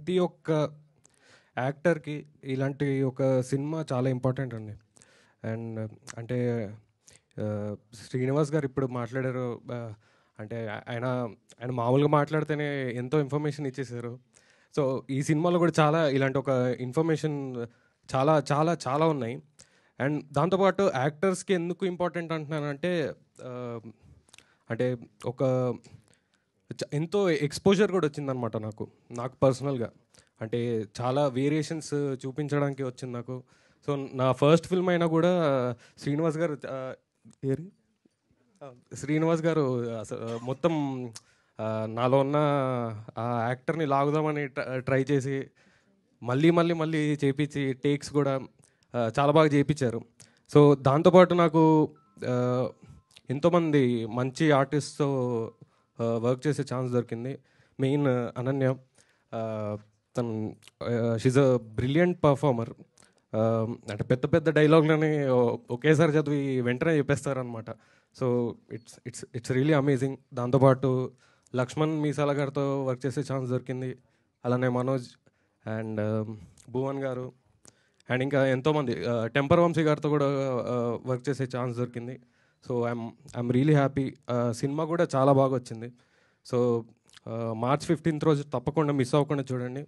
ప్రతి ఒక్క యాక్టర్కి ఇలాంటి ఒక సినిమా చాలా ఇంపార్టెంట్ అండి. అండ్ అంటే శ్రీనివాస్ గారు ఇప్పుడు మాట్లాడారు. అంటే ఆయన ఆయన మామూలుగా మాట్లాడితేనే ఎంతో ఇన్ఫర్మేషన్ ఇచ్చేసారు. సో ఈ సినిమాలో కూడా చాలా ఇలాంటి ఒక ఇన్ఫర్మేషన్ చాలా చాలా చాలా ఉన్నాయి. అండ్ దాంతోపాటు యాక్టర్స్కి ఎందుకు ఇంపార్టెంట్ అంటున్నానంటే ఆ, అంటే ఒక ఎంతో ఎక్స్పోజర్ కూడా వచ్చిందనమాట నాకు నాకు పర్సనల్గా. అంటే చాలా వేరియేషన్స్ చూపించడానికి వచ్చింది నాకు. సో నా ఫస్ట్ ఫిల్మ్ అయినా కూడా శ్రీనివాస్ గారు ఏరి శ్రీనివాస్ గారు అసలు మొత్తం నాలో ఉన్న ఆ యాక్టర్ని లాగుదామని ట్రై చేసి మళ్ళీ మళ్ళీ మళ్ళీ చేపించి టేక్స్ కూడా చాలా బాగా చేయించారు. సో దాంతోపాటు నాకు ఆ, ఎంతోమంది మంచి ఆర్టిస్ట్తో వర్క్ చేసే ఛాన్స్ దొరికింది. మెయిన్ అనన్య, ఆ, తను షీజ్ అ బ్రిలియంట్ పర్ఫార్మర్. అంటే పెద్ద పెద్ద డైలాగ్లని ఒకేసారి చదివి వెంటనే చెప్పేస్తారనమాట. So it's it's it's really amazing. దాంతోపాటు లక్ష్మణ్ మీసాల గారితో వర్క్ చేసే ఛాన్స్ దొరికింది. అలానే మనోజ్ అండ్ భువన్ గారు అండ్ ఇంకా ఎంతోమంది, టెంపర్ వంశీ గారితో కూడా వర్క్ చేసే ఛాన్స్ దొరికింది. So I'm really happy. Cinema కూడా చాలా బాగా వచ్చింది. సో మార్చ్ 15th రోజు తప్పకుండా మిస్ అవ్వకుండా చూడండి.